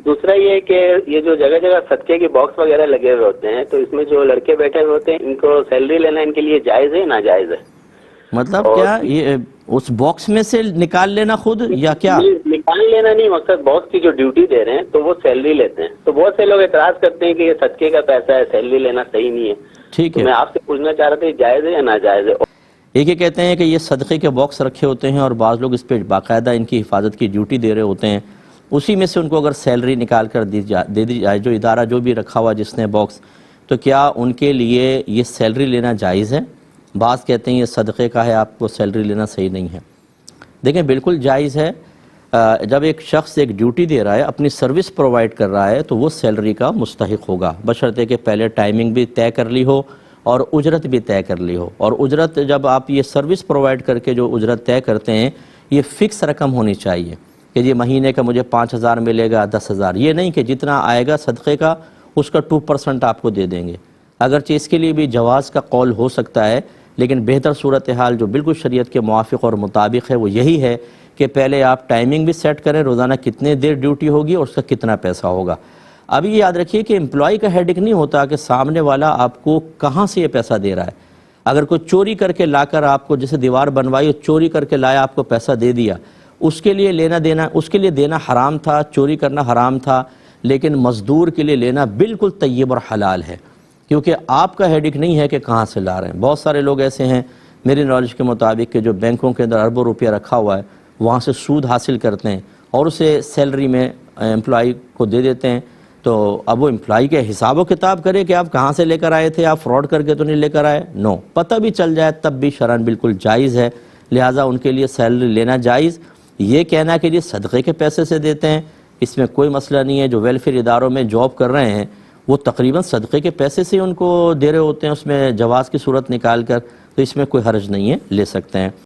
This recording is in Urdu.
دوسرا یہ کہ یہ جو جگہ جگہ صدقے کے باکس وغیرہ لگے ہوئے ہوتے ہیں، تو اس میں جو لڑکے بیٹھے ہوئے ہوتے ہیں، ان کو سیلری لینا ان کے لیے جائز ہے ناجائز ہے؟ مطلب کیا یہ اس باکس میں سے نکال لینا خود یا کیا؟ نکال لینا نہیں، مقصد باکس کی جو ڈیوٹی دے رہے ہیں تو وہ سیلری لیتے ہیں. تو بہت سے لوگ اعتراض کرتے ہیں کہ یہ صدقے کا پیسہ ہے، سیلری لینا صحیح نہیں ہے. ٹھیک ہے، میں آپ سے پوچھنا چاہ رہا تھا یہ جائز ہے یا ناجائز ہے؟ ایک یہ کہتے ہیں کہ یہ صدقے کے باکس رکھے ہوتے ہیں اور بعض لوگ اس پہ باقاعدہ ان کی حفاظت کی ڈیوٹی دے رہے ہوتے ہیں، اسی میں سے ان کو اگر سیلری نکال کر دے دی جائے، جو ادارہ جو بھی رکھا ہوا جس نے باکس، تو کیا ان کے لیے یہ سیلری لینا جائز ہے؟ بعض کہتے ہیں یہ صدقے کا ہے، آپ کو سیلری لینا صحیح نہیں ہے. دیکھیں بالکل جائز ہے. جب ایک شخص ایک ڈیوٹی دے رہا ہے، اپنی سروس پرووائڈ کر رہا ہے، تو وہ سیلری کا مستحق ہوگا، بشرطے کہ پہلے ٹائمنگ بھی طے کر لی ہو اور اجرت بھی طے کر لی ہو. اور اجرت جب آپ یہ سروس پرووائڈ کر کے جو اجرت طے کرتے ہیں، یہ فکس رقم ہونی چاہیے کہ یہ مہینے کا مجھے 5,000 ملے گا، 10,000. یہ نہیں کہ جتنا آئے گا صدقے کا اس کا 2% آپ کو دے دیں گے. اگرچہ اس کے لیے بھی جواز کا قول ہو سکتا ہے، لیکن بہتر صورتحال جو بالکل شریعت کے موافق اور مطابق ہے وہ یہی ہے کہ پہلے آپ ٹائمنگ بھی سیٹ کریں، روزانہ کتنے دیر ڈیوٹی ہوگی اور اس کا کتنا پیسہ ہوگا. ابھی یہ یاد رکھیے کہ امپلائی کا ہیڈک نہیں ہوتا کہ سامنے والا آپ کو کہاں سے یہ پیسہ دے رہا ہے. اگر کوئی چوری کر کے لا کر آپ کو، جیسے دیوار بنوائی اور چوری کر کے لایا، آپ کو پیسہ دے دیا، اس کے لیے اس کے لیے دینا حرام تھا، چوری کرنا حرام تھا، لیکن مزدور کے لیے لینا بالکل طیب اور حلال ہے، کیونکہ آپ کا ہیڈک نہیں ہے کہ کہاں سے لا رہے ہیں. بہت سارے لوگ ایسے ہیں میری نالج کے مطابق کہ جو بینکوں کے اندر اربوں روپیہ رکھا ہوا ہے، وہاں سے سود حاصل کرتے ہیں اور اسے سیلری میں امپلائی کو دے دیتے ہیں. تو اب وہ امپلائی کے حساب و کتاب کرے کہ آپ کہاں سے لے کر آئے تھے، آپ فراڈ کر کے تو نہیں لے کر آئے. نو، پتہ بھی چل جائے تب بھی شرعاً بالکل جائز ہے، لہٰذا ان کے لیے سیلری لینا جائز. یہ کہنا کہ یہ صدقے کے پیسے سے دیتے ہیں، اس میں کوئی مسئلہ نہیں ہے. جو ویلفیئر اداروں میں جاب کر رہے ہیں وہ تقریباً صدقے کے پیسے سے ان کو دے رہے ہوتے ہیں، اس میں جواز کی صورت نکال کر، تو اس میں کوئی حرج نہیں ہے، لے سکتے ہیں.